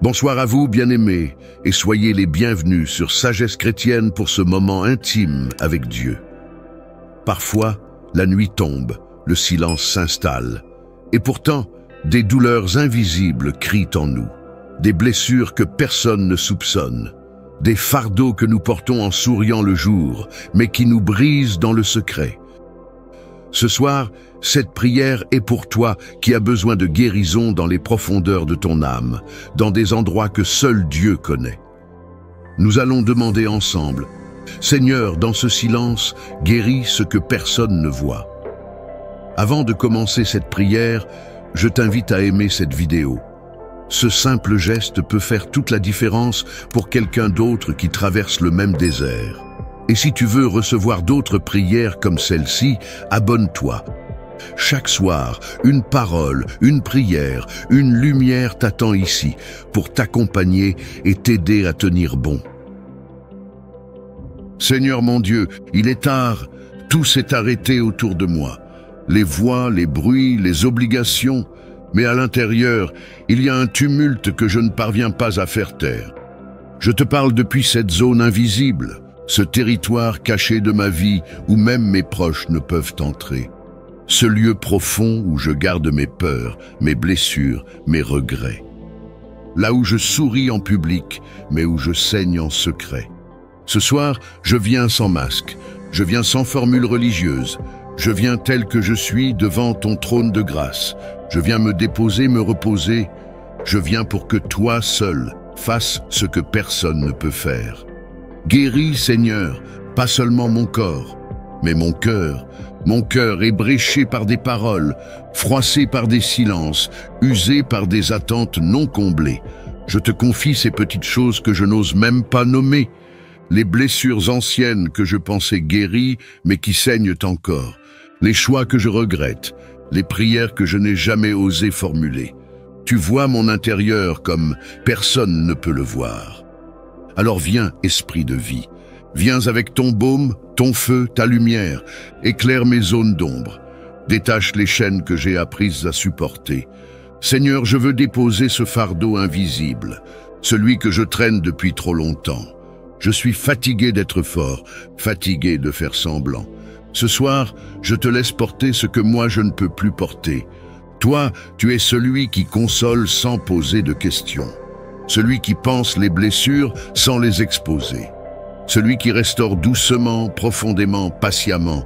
Bonsoir à vous, bien-aimés, et soyez les bienvenus sur Sagesse chrétienne pour ce moment intime avec Dieu. Parfois, la nuit tombe, le silence s'installe, et pourtant, des douleurs invisibles crient en nous, des blessures que personne ne soupçonne, des fardeaux que nous portons en souriant le jour, mais qui nous brisent dans le secret. Ce soir, cette prière est pour toi qui as besoin de guérison dans les profondeurs de ton âme, dans des endroits que seul Dieu connaît. Nous allons demander ensemble, Seigneur, dans ce silence, guéris ce que personne ne voit. Avant de commencer cette prière, je t'invite à aimer cette vidéo. Ce simple geste peut faire toute la différence pour quelqu'un d'autre qui traverse le même désert. Et si tu veux recevoir d'autres prières comme celle-ci, abonne-toi. Chaque soir, une parole, une prière, une lumière t'attend ici pour t'accompagner et t'aider à tenir bon. Seigneur mon Dieu, il est tard, tout s'est arrêté autour de moi. Les voix, les bruits, les obligations, mais à l'intérieur, il y a un tumulte que je ne parviens pas à faire taire. Je te parle depuis cette zone invisible, ce territoire caché de ma vie où même mes proches ne peuvent entrer. Ce lieu profond où je garde mes peurs, mes blessures, mes regrets. Là où je souris en public, mais où je saigne en secret. Ce soir, je viens sans masque, je viens sans formule religieuse, je viens tel que je suis devant ton trône de grâce. Je viens me déposer, me reposer. Je viens pour que toi seul fasses ce que personne ne peut faire. Guéris, Seigneur, pas seulement mon corps, mais mon cœur. Mon cœur est bréché par des paroles, froissé par des silences, usé par des attentes non comblées. Je te confie ces petites choses que je n'ose même pas nommer, les blessures anciennes que je pensais guéries, mais qui saignent encore, les choix que je regrette, les prières que je n'ai jamais osé formuler. Tu vois mon intérieur comme personne ne peut le voir. Alors viens, esprit de vie. Viens avec ton baume, ton feu, ta lumière. Éclaire mes zones d'ombre. Détache les chaînes que j'ai apprises à supporter. Seigneur, je veux déposer ce fardeau invisible, celui que je traîne depuis trop longtemps. Je suis fatigué d'être fort, fatigué de faire semblant. Ce soir, je te laisse porter ce que moi je ne peux plus porter. Toi, tu es celui qui console sans poser de questions. Celui qui pense les blessures sans les exposer. Celui qui restaure doucement, profondément, patiemment.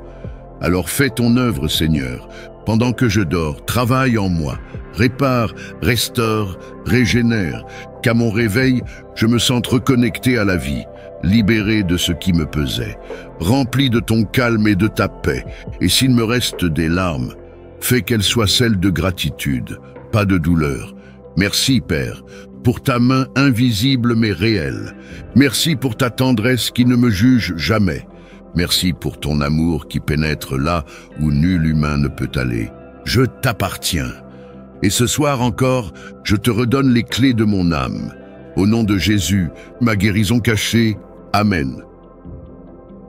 Alors fais ton œuvre, Seigneur. Pendant que je dors, travaille en moi. Répare, restaure, régénère. Qu'à mon réveil, je me sente reconnecté à la vie. Libéré de ce qui me pesait, rempli de ton calme et de ta paix, et s'il me reste des larmes, fais qu'elles soient celles de gratitude, pas de douleur. Merci, Père, pour ta main invisible mais réelle. Merci pour ta tendresse qui ne me juge jamais. Merci pour ton amour qui pénètre là où nul humain ne peut aller. Je t'appartiens. Et ce soir encore, je te redonne les clés de mon âme. Au nom de Jésus, ma guérison cachée, Amen.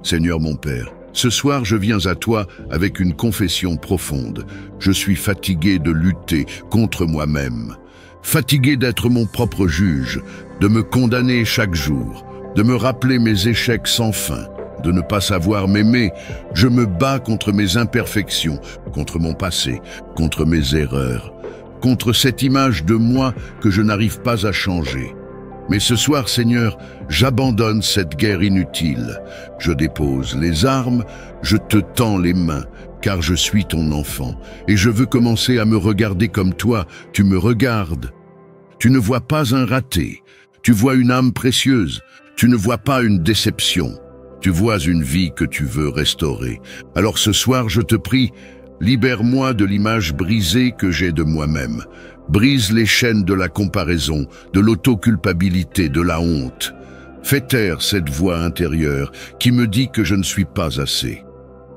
Seigneur mon Père, ce soir je viens à toi avec une confession profonde. Je suis fatigué de lutter contre moi-même, fatigué d'être mon propre juge, de me condamner chaque jour, de me rappeler mes échecs sans fin, de ne pas savoir m'aimer. Je me bats contre mes imperfections, contre mon passé, contre mes erreurs, contre cette image de moi que je n'arrive pas à changer. Mais ce soir, Seigneur, j'abandonne cette guerre inutile. Je dépose les armes, je te tends les mains, car je suis ton enfant, et je veux commencer à me regarder comme toi, tu me regardes. Tu ne vois pas un raté, tu vois une âme précieuse, tu ne vois pas une déception, tu vois une vie que tu veux restaurer. Alors ce soir, je te prie, libère-moi de l'image brisée que j'ai de moi-même. Brise les chaînes de la comparaison, de l'autoculpabilité, de la honte. Fais taire cette voix intérieure qui me dit que je ne suis pas assez.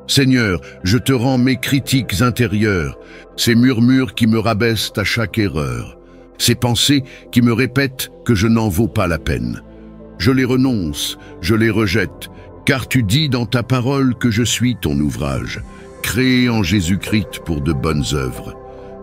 Seigneur, je te rends mes critiques intérieures, ces murmures qui me rabaissent à chaque erreur, ces pensées qui me répètent que je n'en vaux pas la peine. Je les renonce, je les rejette, car tu dis dans ta parole que je suis ton ouvrage, créé en Jésus-Christ pour de bonnes œuvres.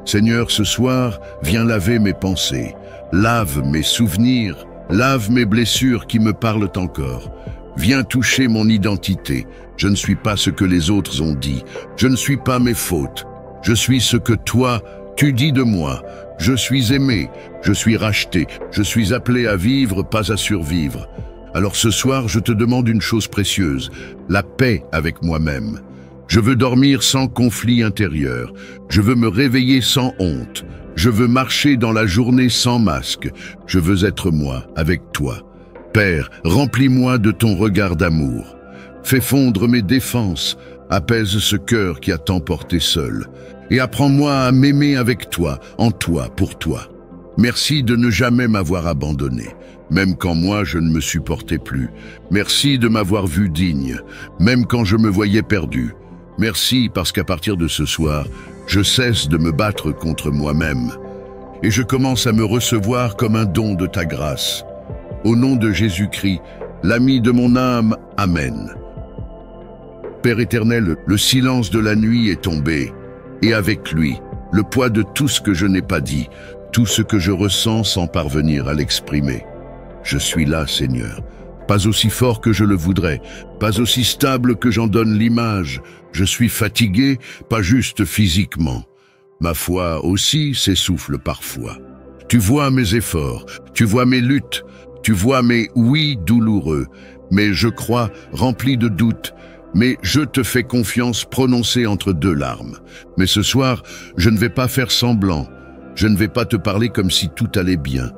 Seigneur, ce soir, viens laver mes pensées, lave mes souvenirs, lave mes blessures qui me parlent encore. Viens toucher mon identité. Je ne suis pas ce que les autres ont dit. Je ne suis pas mes fautes. Je suis ce que toi, tu dis de moi. Je suis aimé, je suis racheté, je suis appelé à vivre, pas à survivre. Alors ce soir, je te demande une chose précieuse, la paix avec moi-même. Je veux dormir sans conflit intérieur. Je veux me réveiller sans honte. Je veux marcher dans la journée sans masque. Je veux être moi, avec toi. Père, remplis-moi de ton regard d'amour. Fais fondre mes défenses, apaise ce cœur qui a tant porté seul. Et apprends-moi à m'aimer avec toi, en toi, pour toi. Merci de ne jamais m'avoir abandonné, même quand moi je ne me supportais plus. Merci de m'avoir vu digne, même quand je me voyais perdu. Merci parce qu'à partir de ce soir, je cesse de me battre contre moi-même. Et je commence à me recevoir comme un don de ta grâce. Au nom de Jésus-Christ, l'ami de mon âme, Amen. Père éternel, le silence de la nuit est tombé, et avec lui, le poids de tout ce que je n'ai pas dit, tout ce que je ressens sans parvenir à l'exprimer. Je suis là, Seigneur, pas aussi fort que je le voudrais, pas aussi stable que j'en donne l'image. Je suis fatigué, pas juste physiquement. Ma foi aussi s'essouffle parfois. Tu vois mes efforts, tu vois mes luttes, tu vois mes oui douloureux, mais je crois rempli de doutes. Mais je te fais confiance prononcée entre deux larmes. Mais ce soir, je ne vais pas faire semblant. Je ne vais pas te parler comme si tout allait bien.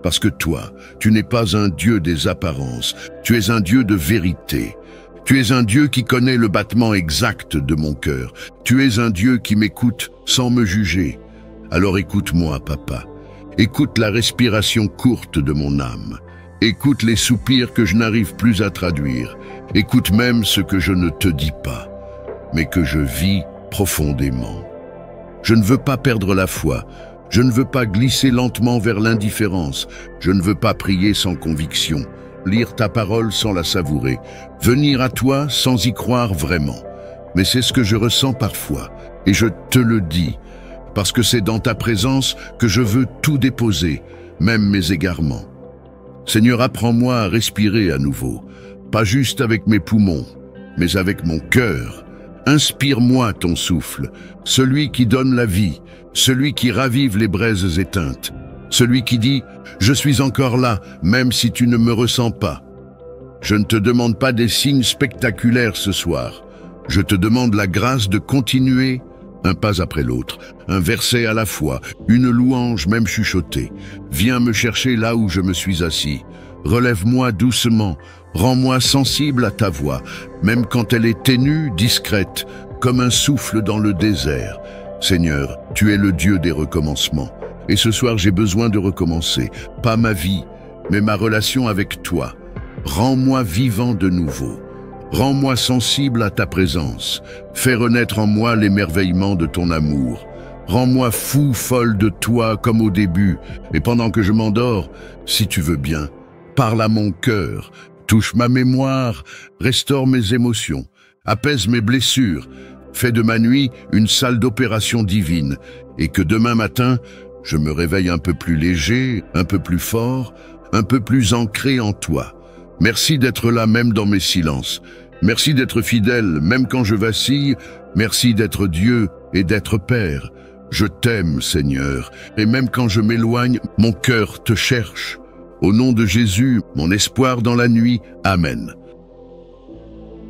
Parce que toi, tu n'es pas un Dieu des apparences. Tu es un Dieu de vérité. Tu es un Dieu qui connaît le battement exact de mon cœur. Tu es un Dieu qui m'écoute sans me juger. Alors écoute-moi, papa. Écoute la respiration courte de mon âme. Écoute les soupirs que je n'arrive plus à traduire. Écoute même ce que je ne te dis pas, mais que je vis profondément. Je ne veux pas perdre la foi. Je ne veux pas glisser lentement vers l'indifférence. Je ne veux pas prier sans conviction, lire ta parole sans la savourer, venir à toi sans y croire vraiment. Mais c'est ce que je ressens parfois, et je te le dis, parce que c'est dans ta présence que je veux tout déposer, même mes égarements. Seigneur, apprends-moi à respirer à nouveau, pas juste avec mes poumons, mais avec mon cœur. Inspire-moi ton souffle, celui qui donne la vie, celui qui ravive les braises éteintes, celui qui dit « Je suis encore là, même si tu ne me ressens pas ». Je ne te demande pas des signes spectaculaires ce soir. Je te demande la grâce de continuer, un pas après l'autre, un verset à la fois, une louange même chuchotée. Viens me chercher là où je me suis assis. Relève-moi doucement, rends-moi sensible à ta voix, même quand elle est ténue, discrète, comme un souffle dans le désert. Seigneur, tu es le Dieu des recommencements. Et ce soir, j'ai besoin de recommencer, pas ma vie, mais ma relation avec toi. Rends-moi vivant de nouveau. Rends-moi sensible à ta présence. Fais renaître en moi l'émerveillement de ton amour. Rends-moi fou, folle de toi comme au début. Et pendant que je m'endors, si tu veux bien, parle à mon cœur, touche ma mémoire, restaure mes émotions, apaise mes blessures, fais de ma nuit une salle d'opération divine et que demain matin, je me réveille un peu plus léger, un peu plus fort, un peu plus ancré en toi. Merci d'être là même dans mes silences. Merci d'être fidèle même quand je vacille. Merci d'être Dieu et d'être Père. Je t'aime, Seigneur, et même quand je m'éloigne, mon cœur te cherche. Au nom de Jésus, mon espoir dans la nuit, Amen.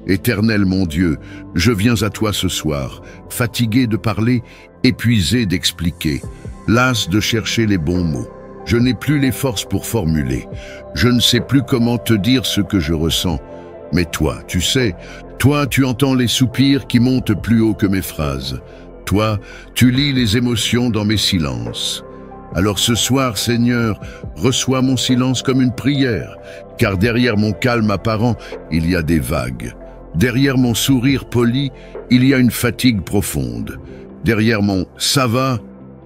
Éternel mon Dieu, je viens à toi ce soir, fatigué de parler, épuisé d'expliquer, las de chercher les bons mots. Je n'ai plus les forces pour formuler. Je ne sais plus comment te dire ce que je ressens. Mais toi, tu sais, toi, tu entends les soupirs qui montent plus haut que mes phrases. Toi, tu lis les émotions dans mes silences. Alors ce soir, Seigneur, reçois mon silence comme une prière, car derrière mon calme apparent, il y a des vagues. Derrière mon sourire poli, il y a une fatigue profonde. Derrière mon « ça va »,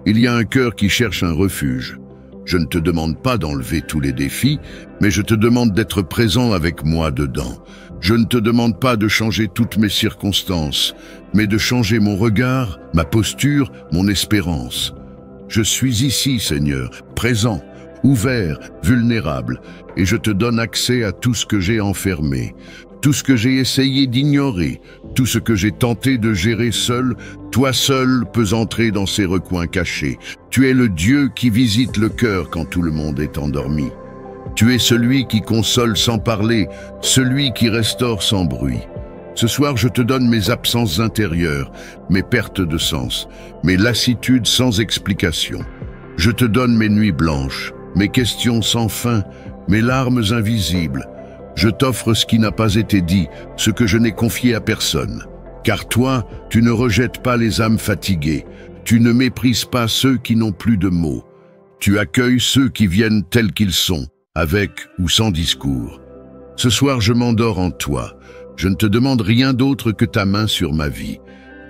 il y a un cœur qui cherche un refuge. Je ne te demande pas d'enlever tous les défis, mais je te demande d'être présent avec moi dedans. Je ne te demande pas de changer toutes mes circonstances, mais de changer mon regard, ma posture, mon espérance. Je suis ici, Seigneur, présent, ouvert, vulnérable, et je te donne accès à tout ce que j'ai enfermé, tout ce que j'ai essayé d'ignorer, tout ce que j'ai tenté de gérer seul. Toi seul peux entrer dans ces recoins cachés. Tu es le Dieu qui visite le cœur quand tout le monde est endormi. Tu es celui qui console sans parler, celui qui restaure sans bruit. Ce soir, je te donne mes absences intérieures, mes pertes de sens, mes lassitudes sans explication. Je te donne mes nuits blanches, mes questions sans fin, mes larmes invisibles. Je t'offre ce qui n'a pas été dit, ce que je n'ai confié à personne. Car toi, tu ne rejettes pas les âmes fatiguées, tu ne méprises pas ceux qui n'ont plus de mots. Tu accueilles ceux qui viennent tels qu'ils sont, avec ou sans discours. Ce soir, je m'endors en toi. Je ne te demande rien d'autre que ta main sur ma vie,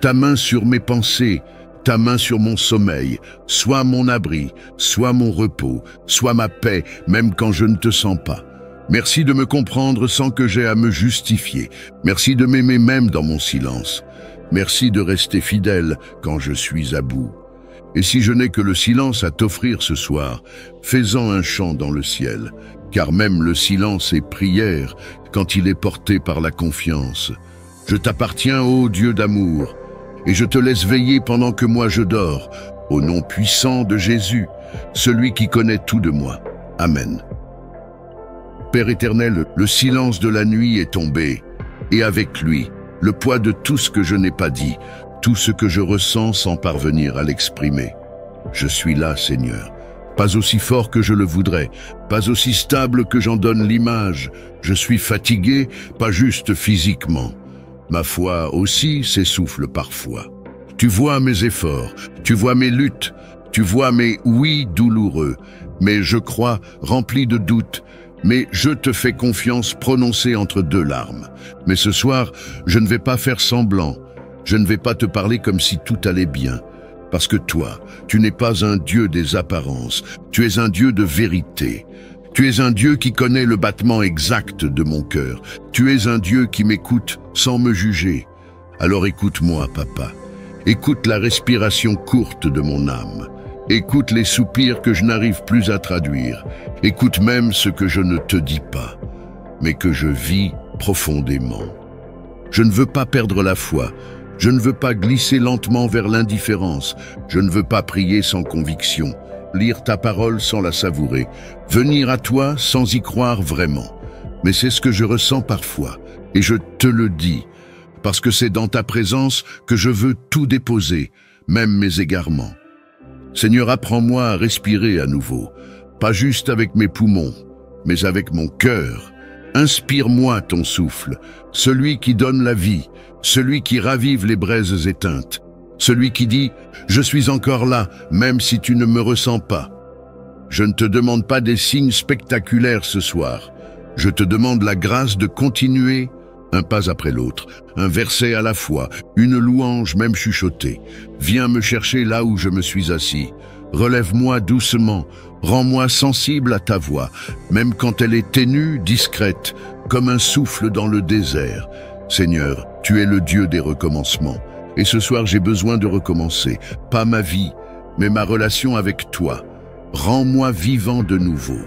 ta main sur mes pensées, ta main sur mon sommeil, soit mon abri, soit mon repos, soit ma paix, même quand je ne te sens pas. Merci de me comprendre sans que j'aie à me justifier. Merci de m'aimer même dans mon silence. Merci de rester fidèle quand je suis à bout. Et si je n'ai que le silence à t'offrir ce soir, fais-en un chant dans le ciel, car même le silence est prière quand il est porté par la confiance. Je t'appartiens, ô Dieu d'amour, et je te laisse veiller pendant que moi je dors, au nom puissant de Jésus, celui qui connaît tout de moi. Amen. Père éternel, le silence de la nuit est tombé, et avec lui, le poids de tout ce que je n'ai pas dit, tout ce que je ressens sans parvenir à l'exprimer. Je suis là, Seigneur, pas aussi fort que je le voudrais, pas aussi stable que j'en donne l'image. Je suis fatigué, pas juste physiquement. Ma foi aussi s'essouffle parfois. Tu vois mes efforts, tu vois mes luttes, tu vois mes oui douloureux, mais je crois rempli de doutes. Mais je te fais confiance prononcée entre deux larmes. Mais ce soir, je ne vais pas faire semblant. Je ne vais pas te parler comme si tout allait bien. Parce que toi, tu n'es pas un Dieu des apparences. Tu es un Dieu de vérité. Tu es un Dieu qui connaît le battement exact de mon cœur. Tu es un Dieu qui m'écoute sans me juger. Alors écoute-moi, papa. Écoute la respiration courte de mon âme. Écoute les soupirs que je n'arrive plus à traduire. Écoute même ce que je ne te dis pas, mais que je vis profondément. Je ne veux pas perdre la foi. Je ne veux pas glisser lentement vers l'indifférence. Je ne veux pas prier sans conviction, lire ta parole sans la savourer, venir à toi sans y croire vraiment. Mais c'est ce que je ressens parfois, et je te le dis, parce que c'est dans ta présence que je veux tout déposer, même mes égarements. Seigneur, apprends-moi à respirer à nouveau, pas juste avec mes poumons, mais avec mon cœur. Inspire-moi ton souffle, celui qui donne la vie, celui qui ravive les braises éteintes, celui qui dit « Je suis encore là, même si tu ne me ressens pas ». Je ne te demande pas des signes spectaculaires ce soir. Je te demande la grâce de continuer, un pas après l'autre, un verset à la fois, une louange même chuchotée. Viens me chercher là où je me suis assis. Relève-moi doucement, rends-moi sensible à ta voix, même quand elle est ténue, discrète, comme un souffle dans le désert. Seigneur, tu es le Dieu des recommencements. Et ce soir, j'ai besoin de recommencer, pas ma vie, mais ma relation avec toi. Rends-moi vivant de nouveau.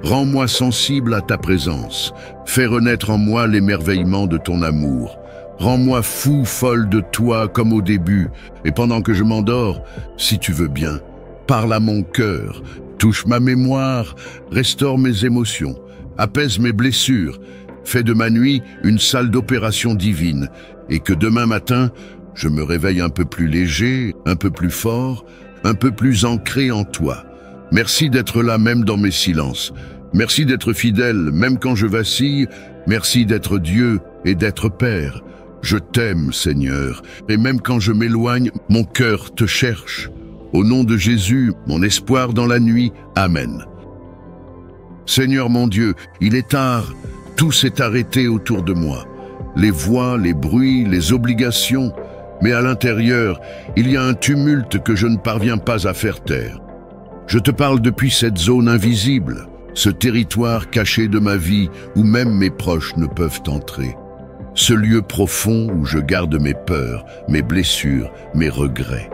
Rends-moi sensible à ta présence. Fais renaître en moi l'émerveillement de ton amour. Rends-moi fou, folle de toi comme au début. Et pendant que je m'endors, si tu veux bien, parle à mon cœur, touche ma mémoire, restaure mes émotions, apaise mes blessures, fais de ma nuit une salle d'opération divine et que demain matin, je me réveille un peu plus léger, un peu plus fort, un peu plus ancré en toi. Merci d'être là même dans mes silences. Merci d'être fidèle même quand je vacille. Merci d'être Dieu et d'être Père. Je t'aime, Seigneur, et même quand je m'éloigne, mon cœur te cherche. Au nom de Jésus, mon espoir dans la nuit. Amen. Seigneur mon Dieu, il est tard, tout s'est arrêté autour de moi. Les voix, les bruits, les obligations, mais à l'intérieur, il y a un tumulte que je ne parviens pas à faire taire. Je te parle depuis cette zone invisible, ce territoire caché de ma vie où même mes proches ne peuvent entrer. Ce lieu profond où je garde mes peurs, mes blessures, mes regrets.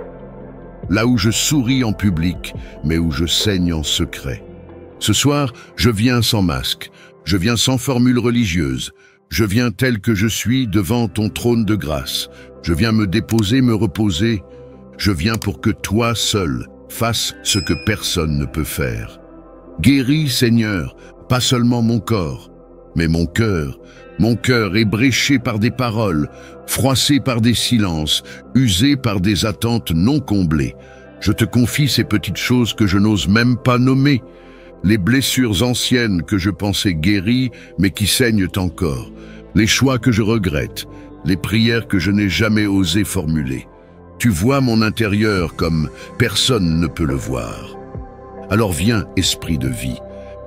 là où je souris en public, mais où je saigne en secret. Ce soir, je viens sans masque, je viens sans formule religieuse, je viens tel que je suis devant ton trône de grâce. Je viens me déposer, me reposer. Je viens pour que toi seul fasses ce que personne ne peut faire. Guéris, Seigneur, pas seulement mon corps, mais mon cœur. Mon cœur ébréché par des paroles, froissé par des silences, usé par des attentes non comblées. Je te confie ces petites choses que je n'ose même pas nommer, les blessures anciennes que je pensais guéries, mais qui saignent encore, les choix que je regrette, les prières que je n'ai jamais osé formuler. Tu vois mon intérieur comme personne ne peut le voir. Alors viens, esprit de vie,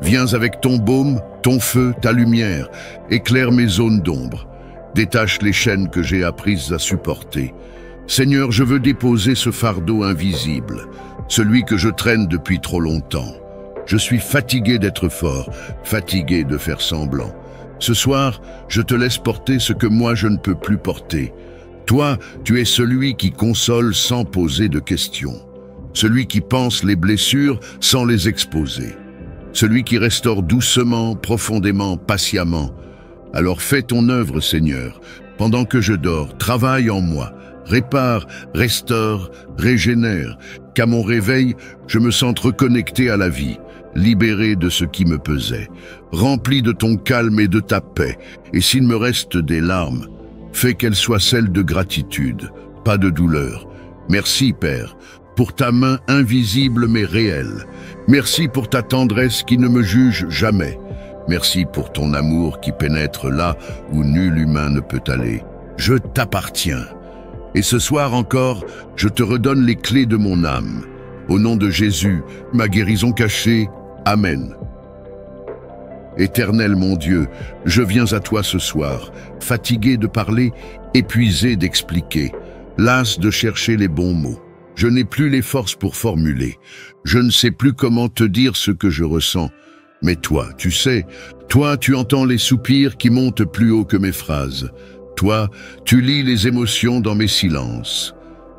viens avec ton baume, ton feu, ta lumière, éclaire mes zones d'ombre, détache les chaînes que j'ai apprises à supporter. Seigneur, je veux déposer ce fardeau invisible, celui que je traîne depuis trop longtemps. Je suis fatigué d'être fort, fatigué de faire semblant. Ce soir, je te laisse porter ce que moi je ne peux plus porter. Toi, tu es celui qui console sans poser de questions. Celui qui pense les blessures sans les exposer. Celui qui restaure doucement, profondément, patiemment. Alors fais ton œuvre, Seigneur. Pendant que je dors, travaille en moi. Répare, restaure, régénère. Qu'à mon réveil, je me sente reconnecté à la vie, libéré de ce qui me pesait, rempli de ton calme et de ta paix. Et s'il me reste des larmes, fais qu'elles soient celles de gratitude, pas de douleur. Merci, Père, pour ta main invisible mais réelle. Merci pour ta tendresse qui ne me juge jamais. Merci pour ton amour qui pénètre là où nul humain ne peut aller. Je t'appartiens. Et ce soir encore, je te redonne les clés de mon âme. Au nom de Jésus, ma guérison cachée, Amen. Éternel mon Dieu, je viens à toi ce soir, fatigué de parler, épuisé d'expliquer, las de chercher les bons mots. Je n'ai plus les forces pour formuler. Je ne sais plus comment te dire ce que je ressens. Mais toi, tu sais, toi, tu entends les soupirs qui montent plus haut que mes phrases. Toi, tu lis les émotions dans mes silences.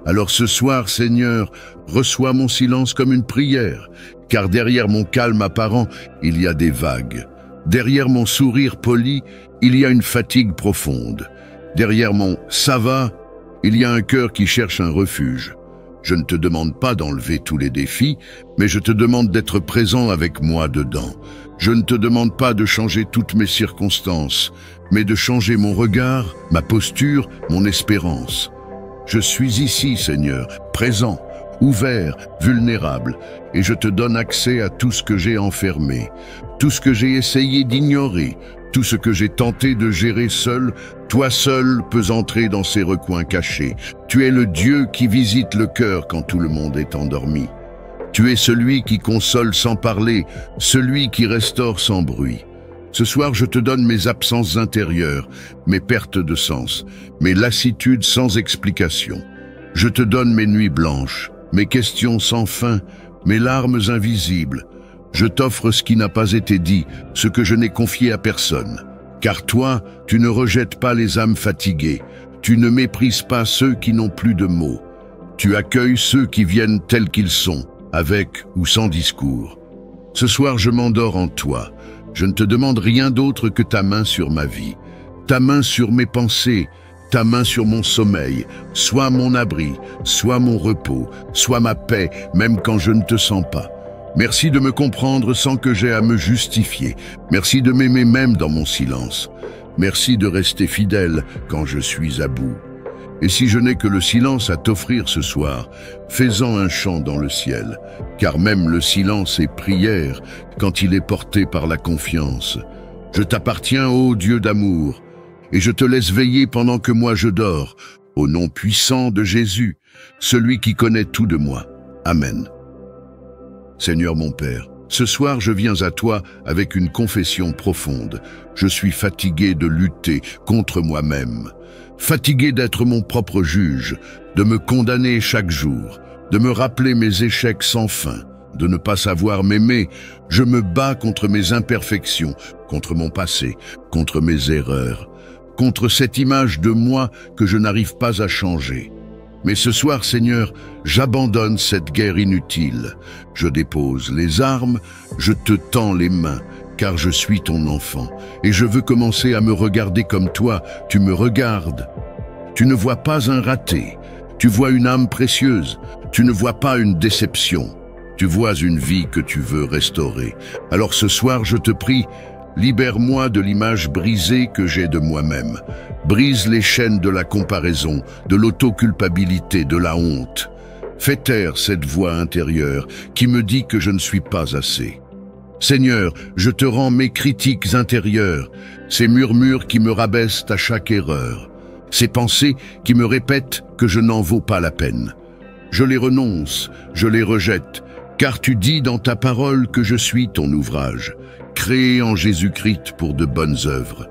Alors ce soir, Seigneur, reçois mon silence comme une prière, car derrière mon calme apparent, il y a des vagues. Derrière mon sourire poli, il y a une fatigue profonde. Derrière mon « ça va », il y a un cœur qui cherche un refuge. Je ne te demande pas d'enlever tous les défis, mais je te demande d'être présent avec moi dedans. Je ne te demande pas de changer toutes mes circonstances, mais de changer mon regard, ma posture, mon espérance. Je suis ici, Seigneur, présent, ouvert, vulnérable, et je te donne accès à tout ce que j'ai enfermé, tout ce que j'ai essayé d'ignorer, tout ce que j'ai tenté de gérer seul. Toi seul peux entrer dans ces recoins cachés. Tu es le Dieu qui visite le cœur quand tout le monde est endormi. Tu es celui qui console sans parler, celui qui restaure sans bruit. Ce soir, je te donne mes absences intérieures, mes pertes de sens, mes lassitudes sans explication. Je te donne mes nuits blanches, mes questions sans fin, mes larmes invisibles. Je t'offre ce qui n'a pas été dit, ce que je n'ai confié à personne. Car toi, tu ne rejettes pas les âmes fatiguées, tu ne méprises pas ceux qui n'ont plus de mots. Tu accueilles ceux qui viennent tels qu'ils sont, avec ou sans discours. Ce soir, je m'endors en toi. Je ne te demande rien d'autre que ta main sur ma vie, ta main sur mes pensées, ta main sur mon sommeil, soit mon abri, soit mon repos, soit ma paix, même quand je ne te sens pas. Merci de me comprendre sans que j'aie à me justifier. Merci de m'aimer même dans mon silence. Merci de rester fidèle quand je suis à bout. Et si je n'ai que le silence à t'offrir ce soir, fais-en un chant dans le ciel, car même le silence est prière quand il est porté par la confiance. Je t'appartiens, ô Dieu d'amour, et je te laisse veiller pendant que moi je dors, au nom puissant de Jésus, celui qui connaît tout de moi. Amen. Seigneur mon Père, ce soir je viens à toi avec une confession profonde. Je suis fatigué de lutter contre moi-même, fatigué d'être mon propre juge, de me condamner chaque jour, de me rappeler mes échecs sans fin, de ne pas savoir m'aimer. Je me bats contre mes imperfections, contre mon passé, contre mes erreurs, contre cette image de moi que je n'arrive pas à changer. Mais ce soir, Seigneur, j'abandonne cette guerre inutile. Je dépose les armes, je te tends les mains, car je suis ton enfant, et je veux commencer à me regarder comme toi, tu me regardes. Tu ne vois pas un raté, tu vois une âme précieuse, tu ne vois pas une déception, tu vois une vie que tu veux restaurer. Alors ce soir, je te prie, libère-moi de l'image brisée que j'ai de moi-même. Brise les chaînes de la comparaison, de l'autoculpabilité, de la honte. Fais taire cette voix intérieure qui me dit que je ne suis pas assez. Seigneur, je te rends mes critiques intérieures, ces murmures qui me rabaissent à chaque erreur, ces pensées qui me répètent que je n'en vaux pas la peine. Je les renonce, je les rejette, car tu dis dans ta parole que je suis ton ouvrage, créé en Jésus-Christ pour de bonnes œuvres.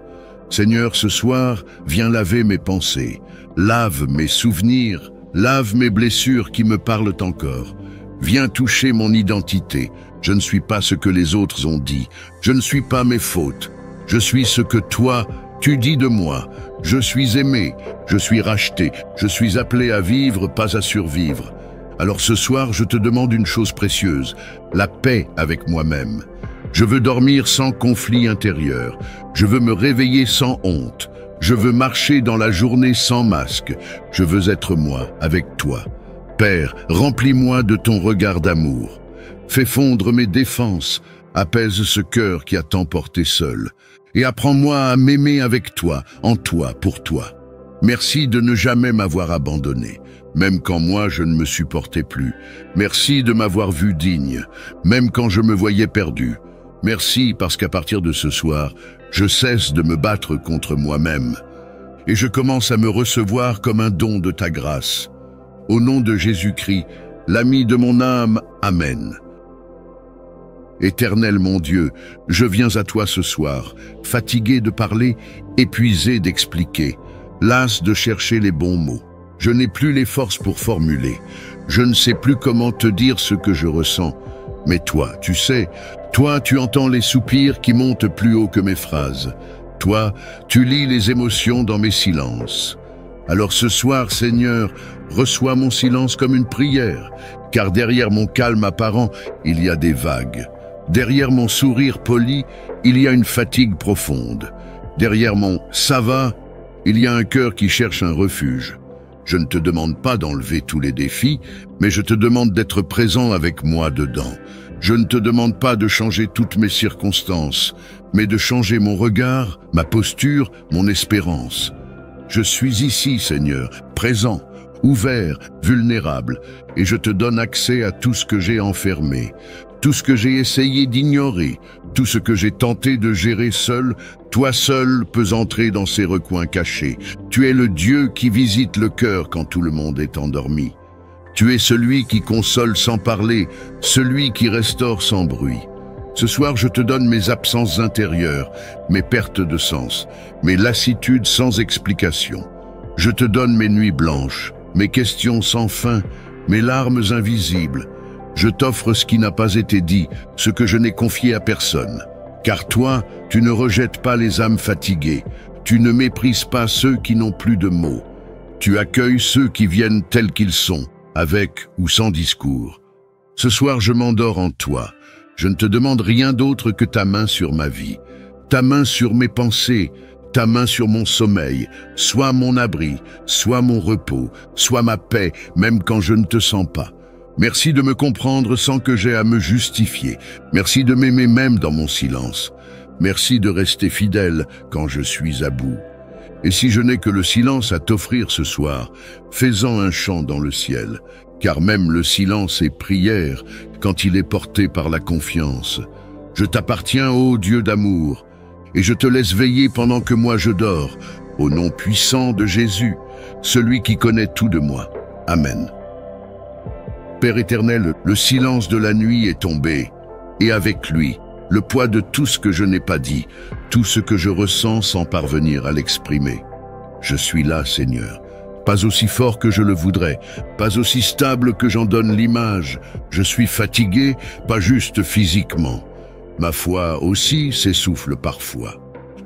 Seigneur, ce soir, viens laver mes pensées, lave mes souvenirs, lave mes blessures qui me parlent encore. Viens toucher mon identité. Je ne suis pas ce que les autres ont dit. Je ne suis pas mes fautes. Je suis ce que toi, tu dis de moi. Je suis aimé, je suis racheté, je suis appelé à vivre, pas à survivre. Alors ce soir, je te demande une chose précieuse, la paix avec moi-même. Je veux dormir sans conflit intérieur. Je veux me réveiller sans honte. Je veux marcher dans la journée sans masque. Je veux être moi, avec toi. Père, remplis-moi de ton regard d'amour. Fais fondre mes défenses, apaise ce cœur qui a tant porté seul. Et apprends-moi à m'aimer avec toi, en toi, pour toi. Merci de ne jamais m'avoir abandonné, même quand moi je ne me supportais plus. Merci de m'avoir vu digne, même quand je me voyais perdu. Merci parce qu'à partir de ce soir, je cesse de me battre contre moi-même. Et je commence à me recevoir comme un don de ta grâce. Au nom de Jésus-Christ, l'ami de mon âme, Amen. Éternel mon Dieu, je viens à toi ce soir, fatigué de parler, épuisé d'expliquer, las de chercher les bons mots. Je n'ai plus les forces pour formuler. Je ne sais plus comment te dire ce que je ressens. Mais toi, tu sais, toi, tu entends les soupirs qui montent plus haut que mes phrases. Toi, tu lis les émotions dans mes silences. Alors ce soir, Seigneur, reçois mon silence comme une prière, car derrière mon calme apparent, il y a des vagues. Derrière mon sourire poli, il y a une fatigue profonde. Derrière mon « ça va », il y a un cœur qui cherche un refuge. Je ne te demande pas d'enlever tous les défis, mais je te demande d'être présent avec moi dedans. Je ne te demande pas de changer toutes mes circonstances, mais de changer mon regard, ma posture, mon espérance. Je suis ici, Seigneur, présent, ouvert, vulnérable, et je te donne accès à tout ce que j'ai enfermé, tout ce que j'ai essayé d'ignorer, tout ce que j'ai tenté de gérer seul. Toi seul peux entrer dans ces recoins cachés. Tu es le Dieu qui visite le cœur quand tout le monde est endormi. Tu es celui qui console sans parler, celui qui restaure sans bruit. Ce soir, je te donne mes absences intérieures, mes pertes de sens, mes lassitudes sans explication. Je te donne mes nuits blanches, mes questions sans fin, mes larmes invisibles. Je t'offre ce qui n'a pas été dit, ce que je n'ai confié à personne. Car toi, tu ne rejettes pas les âmes fatiguées, tu ne méprises pas ceux qui n'ont plus de mots. Tu accueilles ceux qui viennent tels qu'ils sont, avec ou sans discours. Ce soir, je m'endors en toi. Je ne te demande rien d'autre que ta main sur ma vie, ta main sur mes pensées, ta main sur mon sommeil, sois mon abri, sois mon repos, sois ma paix, même quand je ne te sens pas. Merci de me comprendre sans que j'aie à me justifier. Merci de m'aimer même dans mon silence. Merci de rester fidèle quand je suis à bout. Et si je n'ai que le silence à t'offrir ce soir, fais-en un chant dans le ciel, car même le silence est prière quand il est porté par la confiance. Je t'appartiens, ô Dieu d'amour, et je te laisse veiller pendant que moi je dors, au nom puissant de Jésus, celui qui connaît tout de moi. Amen. Père éternel, le silence de la nuit est tombé, et avec lui, le poids de tout ce que je n'ai pas dit, tout ce que je ressens sans parvenir à l'exprimer. Je suis là, Seigneur, pas aussi fort que je le voudrais, pas aussi stable que j'en donne l'image. Je suis fatigué, pas juste physiquement. Ma foi aussi s'essouffle parfois.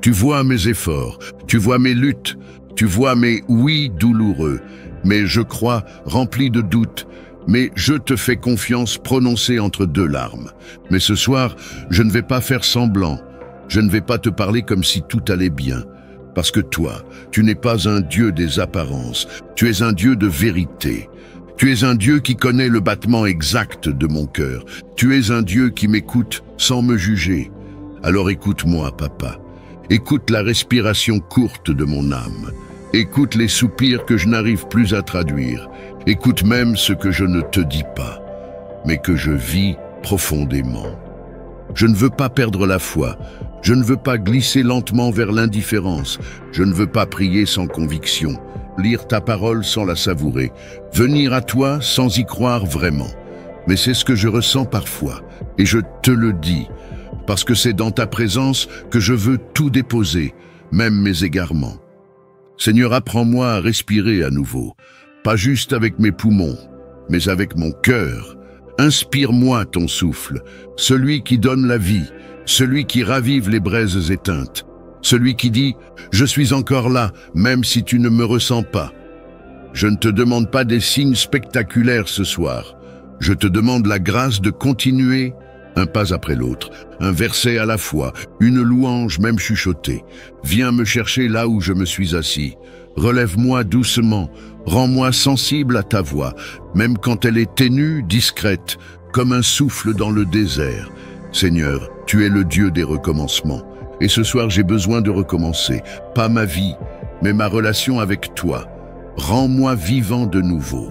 Tu vois mes efforts, tu vois mes luttes, tu vois mes oui douloureux, mais je crois, rempli de doutes, mais je te fais confiance prononcée entre deux larmes. Mais ce soir, je ne vais pas faire semblant, je ne vais pas te parler comme si tout allait bien. Parce que toi, tu n'es pas un Dieu des apparences, tu es un Dieu de vérité. Tu es un Dieu qui connaît le battement exact de mon cœur. Tu es un Dieu qui m'écoute sans me juger. Alors écoute-moi, papa. Écoute la respiration courte de mon âme. Écoute les soupirs que je n'arrive plus à traduire. Écoute même ce que je ne te dis pas, mais que je vis profondément. Je ne veux pas perdre la foi. Je ne veux pas glisser lentement vers l'indifférence. Je ne veux pas prier sans conviction, lire ta parole sans la savourer, venir à toi sans y croire vraiment. Mais c'est ce que je ressens parfois, et je te le dis, parce que c'est dans ta présence que je veux tout déposer, même mes égarements. Seigneur, apprends-moi à respirer à nouveau, pas juste avec mes poumons, mais avec mon cœur. Inspire-moi ton souffle, celui qui donne la vie, celui qui ravive les braises éteintes, celui qui dit « Je suis encore là, même si tu ne me ressens pas ». Je ne te demande pas des signes spectaculaires ce soir. Je te demande la grâce de continuer, un pas après l'autre, un verset à la fois, une louange même chuchotée. Viens me chercher là où je me suis assis. Relève-moi doucement, rends-moi sensible à ta voix, même quand elle est ténue, discrète, comme un souffle dans le désert. Seigneur, tu es le Dieu des recommencements. Et ce soir, j'ai besoin de recommencer, pas ma vie, mais ma relation avec toi. Rends-moi vivant de nouveau.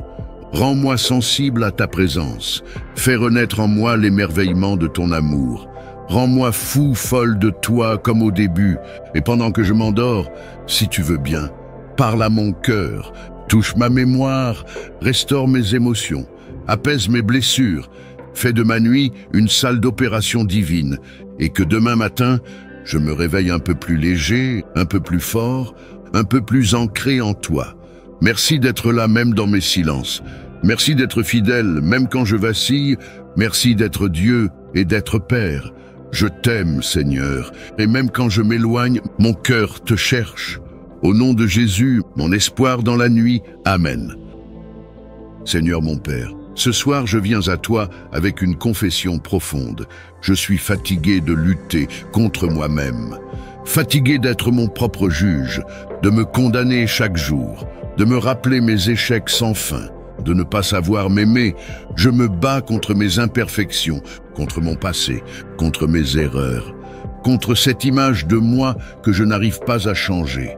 Rends-moi sensible à ta présence. Fais renaître en moi l'émerveillement de ton amour. Rends-moi fou, folle de toi comme au début. Et pendant que je m'endors, si tu veux bien, parle à mon cœur, touche ma mémoire, restaure mes émotions, apaise mes blessures, fais de ma nuit une salle d'opération divine, et que demain matin, je me réveille un peu plus léger, un peu plus fort, un peu plus ancré en toi. Merci d'être là même dans mes silences. Merci d'être fidèle même quand je vacille. Merci d'être Dieu et d'être Père. Je t'aime, Seigneur, et même quand je m'éloigne, mon cœur te cherche. Au nom de Jésus, mon espoir dans la nuit, Amen. Seigneur mon Père, ce soir je viens à toi avec une confession profonde. Je suis fatigué de lutter contre moi-même, fatigué d'être mon propre juge, de me condamner chaque jour, de me rappeler mes échecs sans fin, de ne pas savoir m'aimer. Je me bats contre mes imperfections, contre mon passé, contre mes erreurs, contre cette image de moi que je n'arrive pas à changer.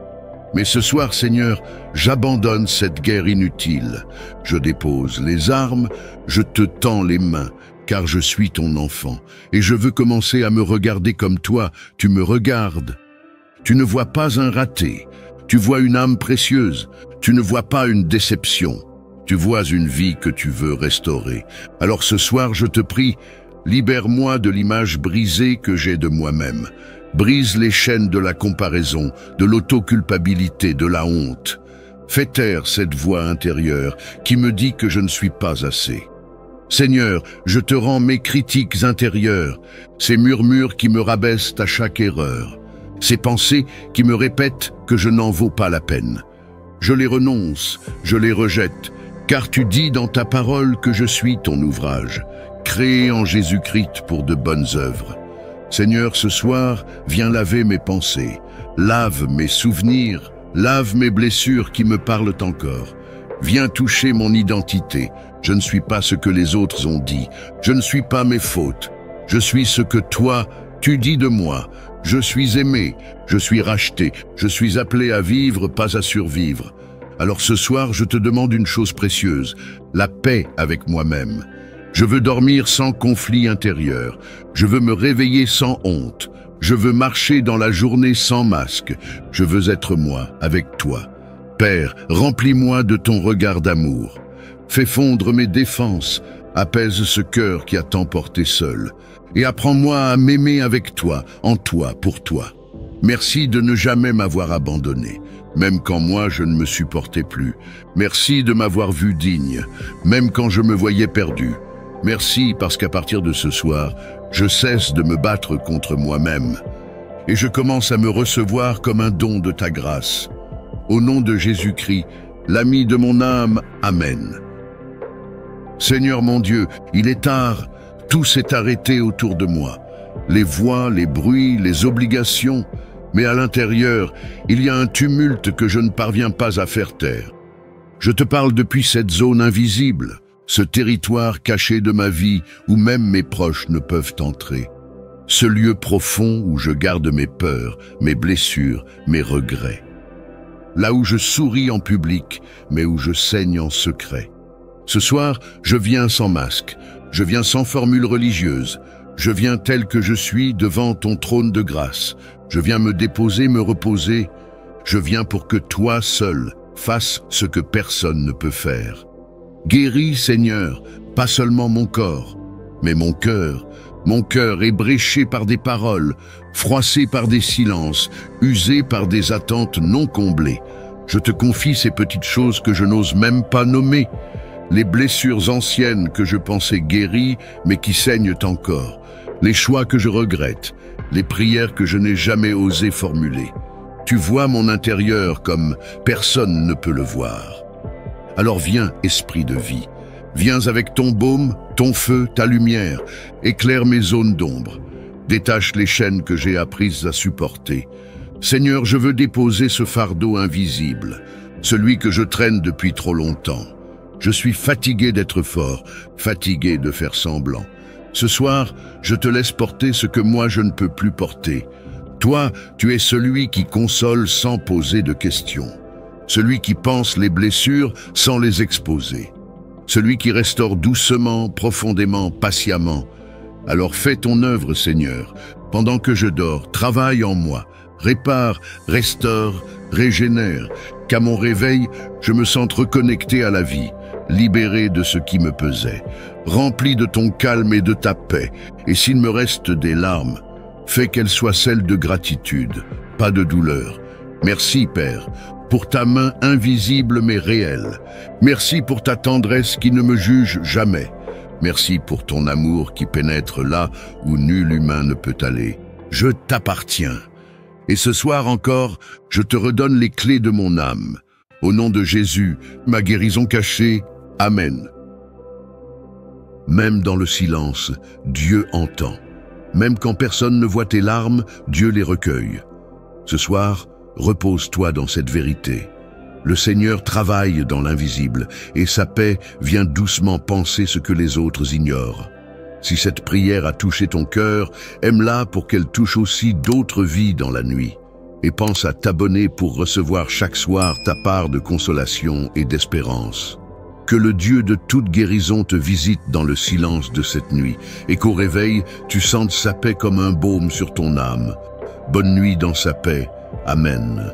Mais ce soir, Seigneur, j'abandonne cette guerre inutile. Je dépose les armes, je te tends les mains, car je suis ton enfant, et je veux commencer à me regarder comme toi, tu me regardes. Tu ne vois pas un raté, tu vois une âme précieuse, tu ne vois pas une déception, tu vois une vie que tu veux restaurer. Alors ce soir, je te prie, libère-moi de l'image brisée que j'ai de moi-même. Brise les chaînes de la comparaison, de l'autoculpabilité, de la honte. Fais taire cette voix intérieure qui me dit que je ne suis pas assez. Seigneur, je te rends mes critiques intérieures, ces murmures qui me rabaissent à chaque erreur, ces pensées qui me répètent que je n'en vaux pas la peine. Je les renonce, je les rejette, car tu dis dans ta parole que je suis ton ouvrage, créé en Jésus-Christ pour de bonnes œuvres. Seigneur, ce soir, viens laver mes pensées, lave mes souvenirs, lave mes blessures qui me parlent encore. Viens toucher mon identité. Je ne suis pas ce que les autres ont dit. Je ne suis pas mes fautes. Je suis ce que toi, tu dis de moi. Je suis aimé, je suis racheté, je suis appelé à vivre, pas à survivre. Alors ce soir, je te demande une chose précieuse, la paix avec moi-même. Je veux dormir sans conflit intérieur. Je veux me réveiller sans honte. Je veux marcher dans la journée sans masque. Je veux être moi, avec toi. Père, remplis-moi de ton regard d'amour. Fais fondre mes défenses. Apaise ce cœur qui a tant porté seul. Et apprends-moi à m'aimer avec toi, en toi, pour toi. Merci de ne jamais m'avoir abandonné, même quand moi je ne me supportais plus. Merci de m'avoir vu digne, même quand je me voyais perdu. Merci parce qu'à partir de ce soir, je cesse de me battre contre moi-même et je commence à me recevoir comme un don de ta grâce. Au nom de Jésus-Christ, l'ami de mon âme. Amen. Seigneur mon Dieu, il est tard, tout s'est arrêté autour de moi. Les voix, les bruits, les obligations, mais à l'intérieur, il y a un tumulte que je ne parviens pas à faire taire. Je te parle depuis cette zone invisible, ce territoire caché de ma vie où même mes proches ne peuvent entrer. Ce lieu profond où je garde mes peurs, mes blessures, mes regrets. Là où je souris en public, mais où je saigne en secret. Ce soir, je viens sans masque, je viens sans formule religieuse, je viens tel que je suis devant ton trône de grâce. Je viens me déposer, me reposer. Je viens pour que toi seul fasses ce que personne ne peut faire. Guéris, Seigneur, pas seulement mon corps, mais mon cœur. Mon cœur ébréché par des paroles, froissé par des silences, usé par des attentes non comblées. Je te confie ces petites choses que je n'ose même pas nommer. Les blessures anciennes que je pensais guéries, mais qui saignent encore. Les choix que je regrette, les prières que je n'ai jamais osé formuler. Tu vois mon intérieur comme personne ne peut le voir. Alors viens, esprit de vie. Viens avec ton baume, ton feu, ta lumière. Éclaire mes zones d'ombre. Détache les chaînes que j'ai apprises à supporter. Seigneur, je veux déposer ce fardeau invisible, celui que je traîne depuis trop longtemps. Je suis fatigué d'être fort, fatigué de faire semblant. Ce soir, je te laisse porter ce que moi je ne peux plus porter. Toi, tu es celui qui console sans poser de questions. Celui qui pense les blessures sans les exposer. Celui qui restaure doucement, profondément, patiemment. Alors fais ton œuvre, Seigneur. Pendant que je dors, travaille en moi. Répare, restaure, régénère. Qu'à mon réveil, je me sente reconnecté à la vie. Libéré de ce qui me pesait, rempli de ton calme et de ta paix, et s'il me reste des larmes, fais qu'elles soient celles de gratitude, pas de douleur. Merci, Père, pour ta main invisible mais réelle. Merci pour ta tendresse qui ne me juge jamais. Merci pour ton amour qui pénètre là où nul humain ne peut aller. Je t'appartiens. Et ce soir encore, je te redonne les clés de mon âme. Au nom de Jésus, ma guérison cachée, Amen. Même dans le silence, Dieu entend. Même quand personne ne voit tes larmes, Dieu les recueille. Ce soir, repose-toi dans cette vérité. Le Seigneur travaille dans l'invisible et sa paix vient doucement panser ce que les autres ignorent. Si cette prière a touché ton cœur, aime-la pour qu'elle touche aussi d'autres vies dans la nuit. Et pense à t'abonner pour recevoir chaque soir ta part de consolation et d'espérance. Que le Dieu de toute guérison te visite dans le silence de cette nuit et qu'au réveil, tu sentes sa paix comme un baume sur ton âme. Bonne nuit dans sa paix. Amen.